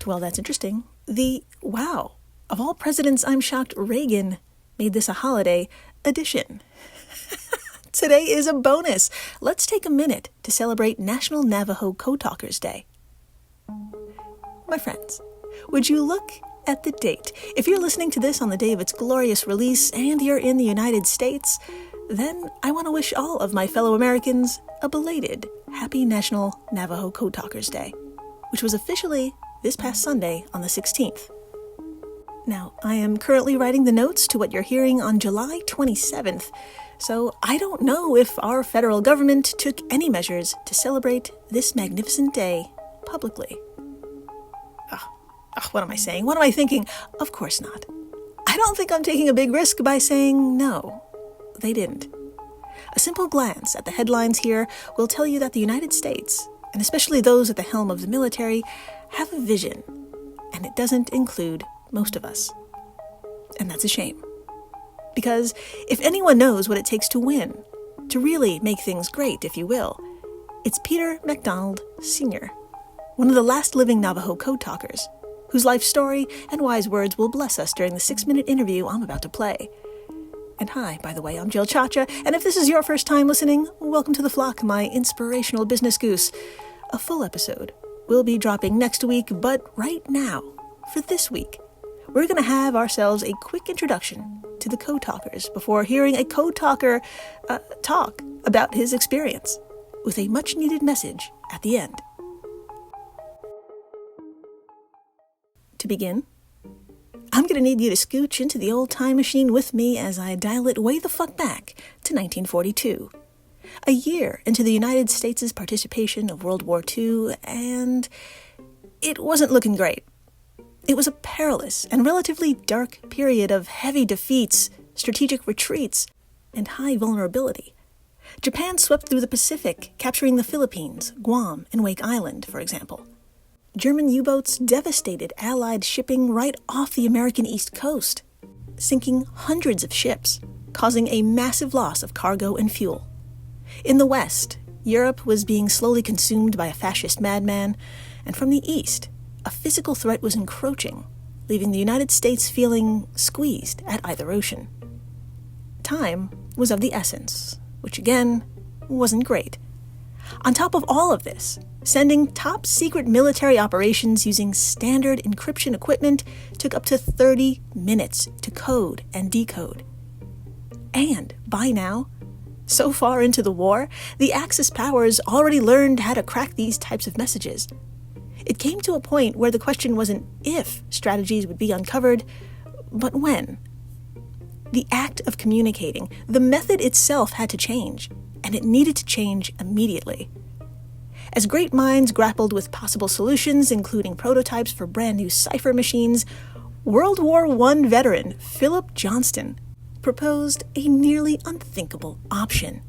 to Well, That's Interesting. Wow, of all presidents, I'm shocked Reagan made this a holiday edition. Today is a bonus. Let's take a minute to celebrate National Navajo Code Talkers Day. My friends, would you look at the date? If you're listening to this on the day of its glorious release and you're in the United States, then I want to wish all of my fellow Americans a belated Happy National Navajo Code Talkers Day, which was officially this past Sunday on the 16th. Now, I am currently writing the notes to what you're hearing on July 27th, so I don't know if our federal government took any measures to celebrate this magnificent day publicly. What am I saying? What am I thinking? Of course not. I don't think I'm taking a big risk by saying no. They didn't. A simple glance at the headlines here will tell you that the United States, and especially those at the helm of the military, have a vision, and it doesn't include most of us. And that's a shame. Because if anyone knows what it takes to win, to really make things great, if you will, it's Peter MacDonald Sr., one of the last living Navajo code talkers, whose life story and wise words will bless us during the 6-minute interview I'm about to play. And hi, by the way, I'm Jill Chacha, and if this is your first time listening, welcome to the flock, my inspirational business goose. A full episode will be dropping next week, but right now, for this week, we're going to have ourselves a quick introduction to the code talkers before hearing a code talker talk about his experience, with a much-needed message at the end. To begin, I'm going to need you to scooch into the old time machine with me as I dial it way the fuck back to 1942. A year into the United States' participation of World War II, and it wasn't looking great. It was a perilous and relatively dark period of heavy defeats, strategic retreats, and high vulnerability. Japan swept through the Pacific, capturing the Philippines, Guam, and Wake Island, for example. German U-boats devastated Allied shipping right off the American East Coast, sinking hundreds of ships, causing a massive loss of cargo and fuel. In the West, Europe was being slowly consumed by a fascist madman, and from the East, a physical threat was encroaching, leaving the United States feeling squeezed at either ocean. Time was of the essence, which again, wasn't great. On top of all of this, sending top-secret military operations using standard encryption equipment took up to 30 minutes to code and decode. And by now, so far into the war, the Axis powers already learned how to crack these types of messages. It came to a point where the question wasn't if strategies would be uncovered, but when. The act of communicating, the method itself had to change, and it needed to change immediately. As great minds grappled with possible solutions, including prototypes for brand new cipher machines, World War I veteran Philip Johnston proposed a nearly unthinkable option.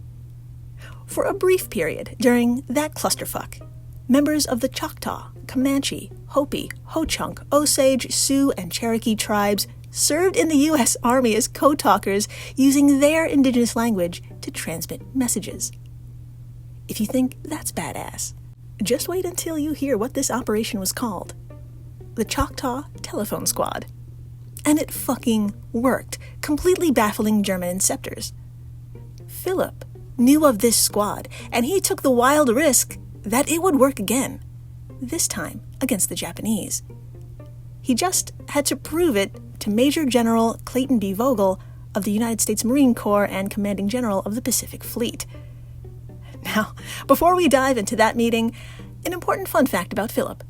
For a brief period during that clusterfuck, members of the Choctaw, Comanche, Hopi, Ho-Chunk, Osage, Sioux, and Cherokee tribes served in the U.S. Army as code talkers using their indigenous language to transmit messages. If you think that's badass, just wait until you hear what this operation was called. The Choctaw Telephone Squad. And it fucking worked, completely baffling German inceptors. Philip knew of this squad, and he took the wild risk that it would work again, this time against the Japanese. He just had to prove it to Major General Clayton B. Vogel of the United States Marine Corps and Commanding General of the Pacific Fleet. Now, before we dive into that meeting, an important fun fact about Philip.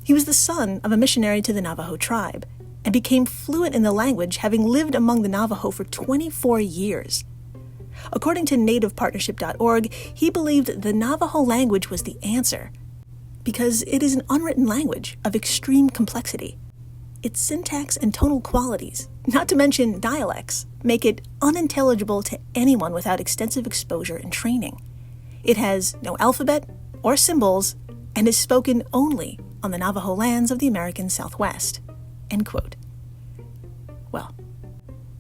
He was the son of a missionary to the Navajo tribe and became fluent in the language, having lived among the Navajo for 24 years. According to nativepartnership.org, he believed the Navajo language was the answer because it is an unwritten language of extreme complexity. Its syntax and tonal qualities, not to mention dialects, make it unintelligible to anyone without extensive exposure and training. It has no alphabet or symbols and is spoken only on the Navajo lands of the American Southwest. End quote. Well,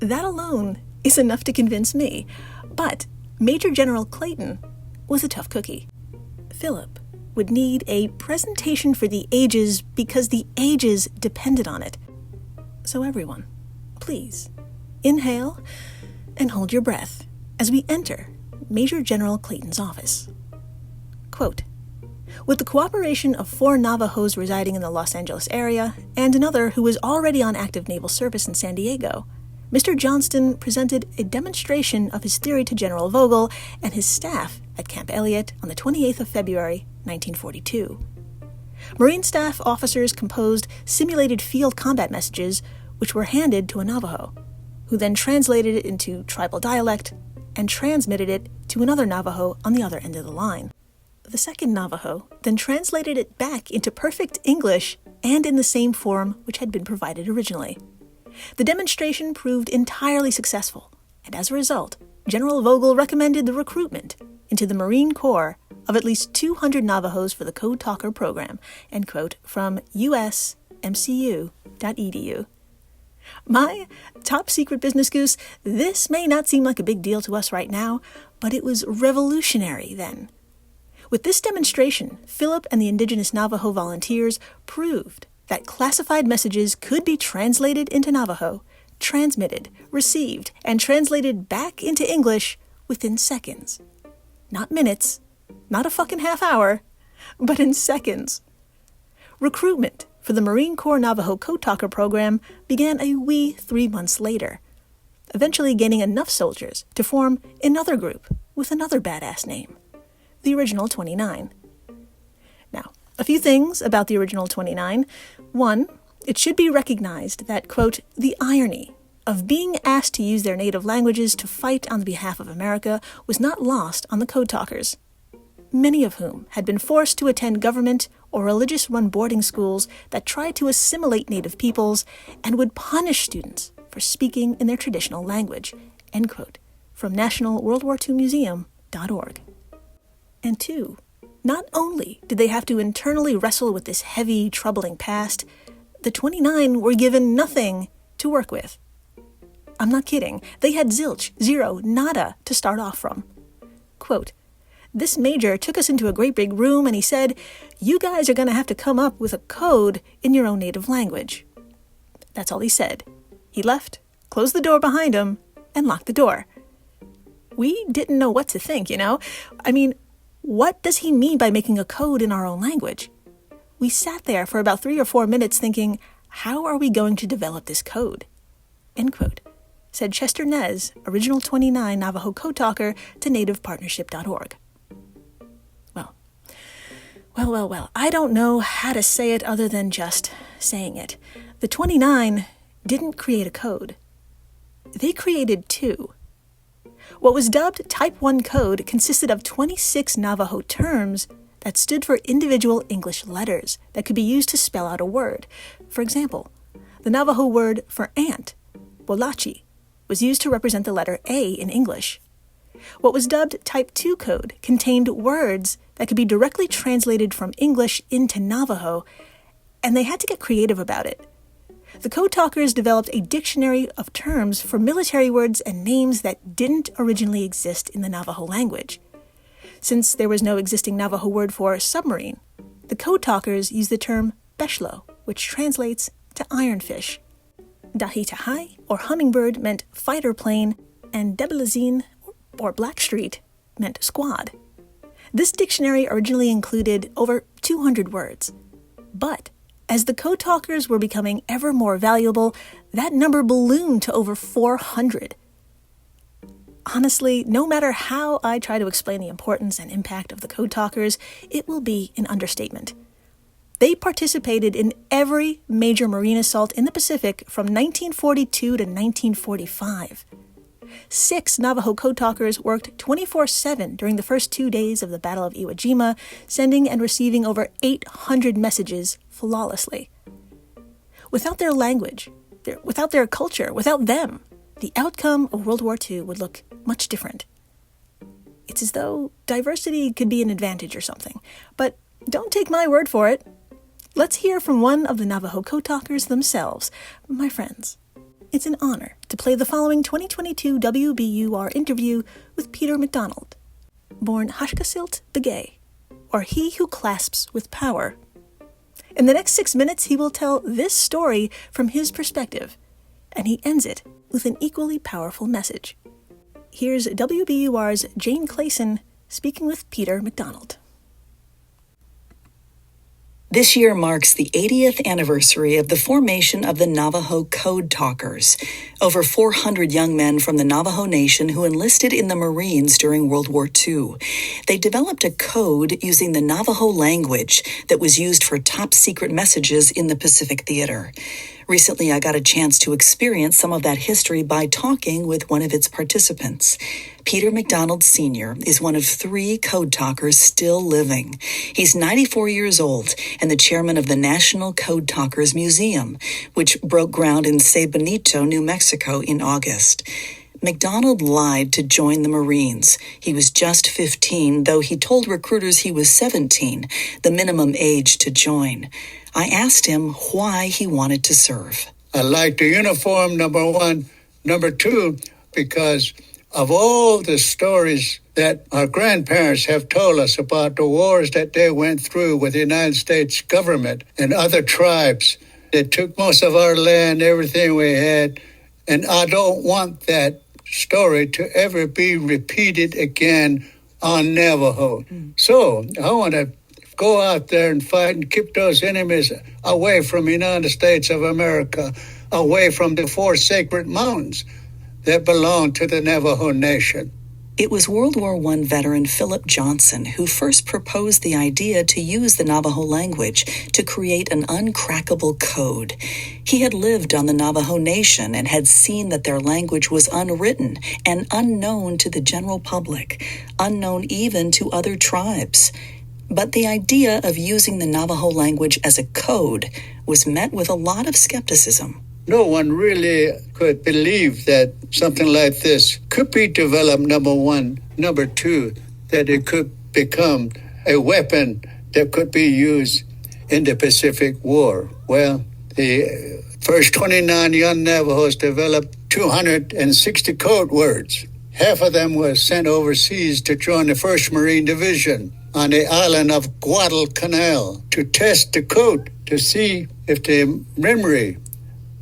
that alone is enough to convince me, but Major General Clayton was a tough cookie. Philip would need a presentation for the ages because the ages depended on it. So everyone, please, inhale and hold your breath as we enter Major General Clayton's office. Quote, with the cooperation of 4 Navajos residing in the Los Angeles area and another who was already on active naval service in San Diego, Mr. Johnston presented a demonstration of his theory to General Vogel and his staff at Camp Elliott on the 28th of February, 1942. Marine staff officers composed simulated field combat messages which were handed to a Navajo, who then translated it into tribal dialect and transmitted it to another Navajo on the other end of the line. The second Navajo then translated it back into perfect English and in the same form which had been provided originally. The demonstration proved entirely successful, and as a result, General Vogel recommended the recruitment into the Marine Corps of at least 200 Navajos for the Code Talker program, end quote, from usmcu.edu. My top secret business goose, this may not seem like a big deal to us right now, but it was revolutionary then. With this demonstration, Philip and the indigenous Navajo volunteers proved that classified messages could be translated into Navajo, transmitted, received, and translated back into English within seconds. Not minutes, not a fucking half hour, but in seconds. Recruitment for the Marine Corps Navajo Code Talker program began a wee 3 months later, eventually gaining enough soldiers to form another group with another badass name, the Original 29. Now, a few things about the Original 29. One, it should be recognized that, quote, the irony of being asked to use their native languages to fight on behalf of America was not lost on the Code Talkers, many of whom had been forced to attend government or religious-run boarding schools that tried to assimilate native peoples and would punish students for speaking in their traditional language, end quote, from nationalworldwar2museum.org. And two, not only did they have to internally wrestle with this heavy, troubling past, the 29 were given nothing to work with. I'm not kidding. They had zilch, zero, nada to start off from. Quote, this major took us into a great big room and he said, you guys are going to have to come up with a code in your own native language. That's all he said. He left, closed the door behind him, and locked the door. We didn't know what to think, you know? I mean, what does he mean by making a code in our own language? We sat there for about 3 or 4 minutes thinking, how are we going to develop this code? End quote, said Chester Nez, Original 29 Navajo Code Talker, to nativepartnership.org. Well, I don't know how to say it other than just saying it. The 29 didn't create a code. They created 2. What was dubbed Type 1 code consisted of 26 Navajo terms that stood for individual English letters that could be used to spell out a word. For example, the Navajo word for ant, bolachi, was used to represent the letter A in English. What was dubbed Type 2 code contained words that could be directly translated from English into Navajo, and they had to get creative about it. The Code Talkers developed a dictionary of terms for military words and names that didn't originally exist in the Navajo language. Since there was no existing Navajo word for submarine, the Code Talkers used the term beshlo, which translates to ironfish. Dahitahai, or hummingbird, meant fighter plane, and Debelazine, or Blackstreet, meant squad. This dictionary originally included over 200 words, but as the Code Talkers were becoming ever more valuable, that number ballooned to over 400. Honestly, no matter how I try to explain the importance and impact of the Code Talkers, it will be an understatement. They participated in every major marine assault in the Pacific from 1942 to 1945. 6 Navajo Code Talkers worked 24/7 during the first 2 days of the Battle of Iwo Jima, sending and receiving over 800 messages flawlessly. Without their language, without their culture, without them, the outcome of World War II would look much different. It's as though diversity could be an advantage or something. But don't take my word for it. Let's hear from one of the Navajo Code Talkers themselves. My friends, it's an honor to play the following 2022 WBUR interview with Peter McDonald, born Hashkasilt Begay, or he who clasps with power. In the next 6 minutes, he will tell this story from his perspective, and he ends it with an equally powerful message. Here's WBUR's Jane Clayson speaking with Peter McDonald. This year marks the 80th anniversary of the formation of the Navajo Code Talkers, over 400 young men from the Navajo Nation who enlisted in the Marines during World War II. They developed a code using the Navajo language that was used for top-secret messages in the Pacific Theater. Recently, I got a chance to experience some of that history by talking with one of its participants. Peter McDonald Sr. is one of 3 code talkers still living. He's 94 years old and the chairman of the National Code Talkers Museum, which broke ground in San Benito, New Mexico in August. McDonald lied to join the Marines. He was just 15, though he told recruiters he was 17, the minimum age to join. I asked him why he wanted to serve. I like the uniform, number one. Number two, because of all the stories that our grandparents have told us about the wars that they went through with the United States government and other tribes. They took most of our land, everything we had, and I don't want that story to ever be repeated again on Navajo. So I want to go out there and fight and keep those enemies away from the United States of America, away from the 4 sacred mountains that belong to the Navajo Nation. It was World War I veteran Philip Johnson who first proposed the idea to use the Navajo language to create an uncrackable code. He had lived on the Navajo Nation and had seen that their language was unwritten and unknown to the general public, unknown even to other tribes. But the idea of using the Navajo language as a code was met with a lot of skepticism. No one really could believe that something like this could be developed, number one. Number two, that it could become a weapon that could be used in the Pacific War. Well, the first 29 young Navajos developed 260 code words. Half of them were sent overseas to join the 1st Marine Division on the island of Guadalcanal to test the code to see if the memory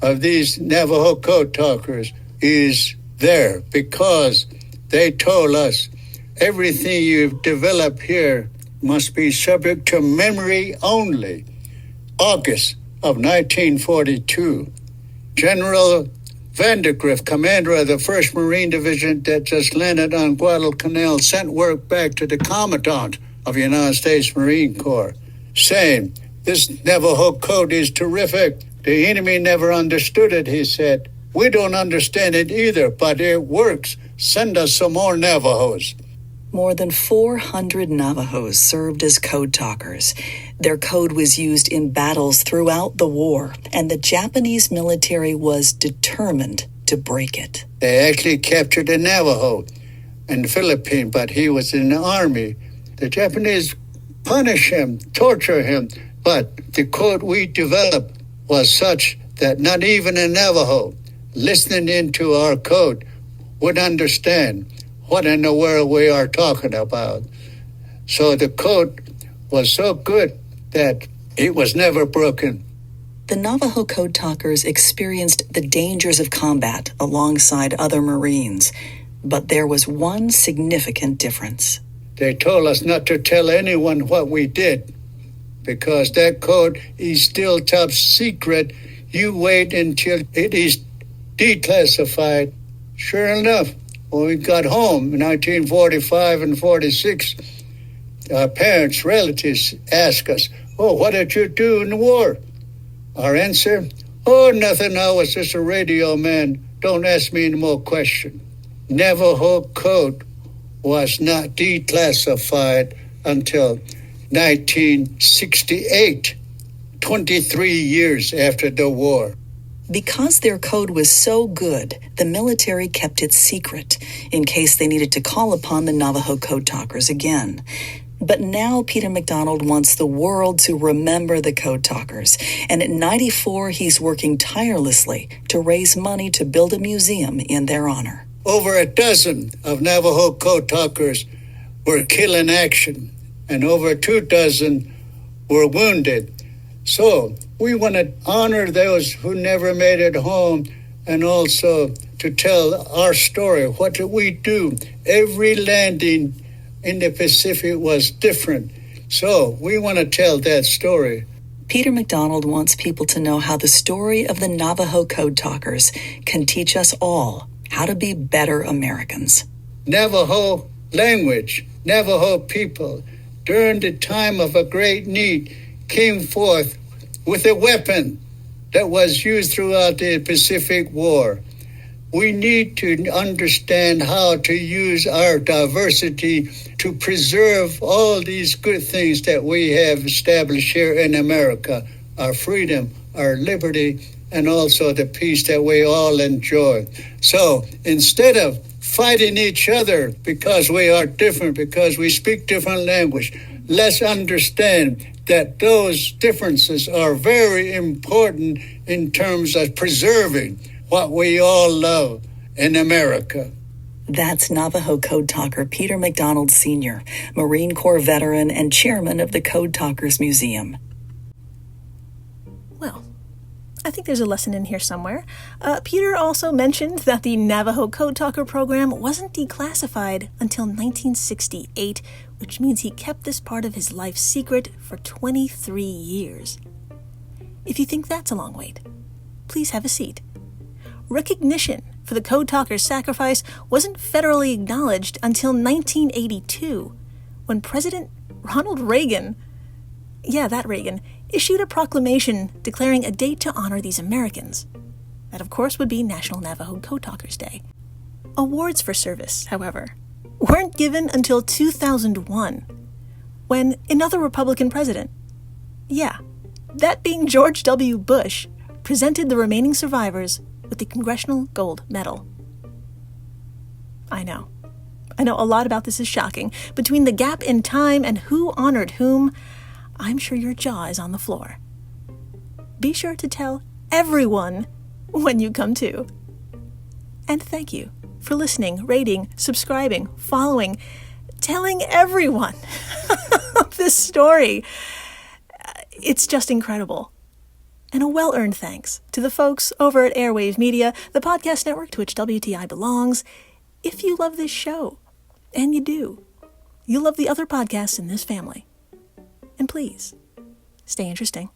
of these Navajo code talkers is there, because they told us everything you've developed here must be subject to memory only. August of 1942, General Vandergrift, commander of the 1st Marine Division that just landed on Guadalcanal, sent word back to the commandant of the United States Marine Corps saying, "This Navajo code is terrific. The enemy never understood it," he said. "We don't understand it either, but it works. Send us some more Navajos." More than 400 Navajos served as code talkers. Their code was used in battles throughout the war, and the Japanese military was determined to break it. They actually captured a Navajo in the Philippines, but he was in the army. The Japanese punish him, torture him, but the code we developed was such that not even a Navajo listening into our code would understand what in the world we are talking about. So the code was so good that it was never broken. The Navajo code talkers experienced the dangers of combat alongside other Marines, but there was one significant difference. They told us not to tell anyone what we did, because that code is still top secret. You wait until it is declassified. Sure enough, when we got home in 1945 and 46, our parents, relatives asked us, "Oh, what did you do in the war?" Our answer, "Oh, nothing, I was just a radio man. Don't ask me any more questions." Navajo code was not declassified until 1968, 23 years after the war. Because their code was so good, the military kept it secret in case they needed to call upon the Navajo code talkers again. But now Peter McDonald wants the world to remember the code talkers, and at 94 he's working tirelessly to raise money to build a museum in their honor. Over a dozen of Navajo code talkers were killed in action, and over 24 were wounded. So we want to honor those who never made it home, and also to tell our story. What did we do? Every landing in the Pacific was different. So we want to tell that story. Peter MacDonald wants people to know how the story of the Navajo Code Talkers can teach us all how to be better Americans. Navajo language, Navajo people, during the time of a great need, came forth with a weapon that was used throughout the Pacific War. We need to understand how to use our diversity to preserve all these good things that we have established here in America, our freedom, our liberty, and also the peace that we all enjoy. So instead of fighting each other because we are different, because we speak different language, let's understand that those differences are very important in terms of preserving what we all love in America. That's Navajo Code Talker Peter MacDonald Sr., Marine Corps veteran and chairman of the Code Talkers Museum. Well, I think there's a lesson in here somewhere. Peter also mentioned that the Navajo Code Talker program wasn't declassified until 1968, which means he kept this part of his life secret for 23 years. If you think that's a long wait, please have a seat. Recognition for the Code Talker's sacrifice wasn't federally acknowledged until 1982, when President Ronald Reagan, issued a proclamation declaring a date to honor these Americans. That, of course, would be National Navajo Code Talkers Day. Awards for service, however, weren't given until 2001, when another Republican president, that being George W. Bush, presented the remaining survivors with the Congressional Gold Medal. I know a lot about this is shocking. Between the gap in time and who honored whom, I'm sure your jaw is on the floor. Be sure to tell everyone when you come to. And thank you for listening, rating, subscribing, following, telling everyone this story. It's just incredible. And a well-earned thanks to the folks over at Airwave Media, the podcast network to which WTI belongs. If you love this show, and you do, you'll love the other podcasts in this family. And please, stay interesting.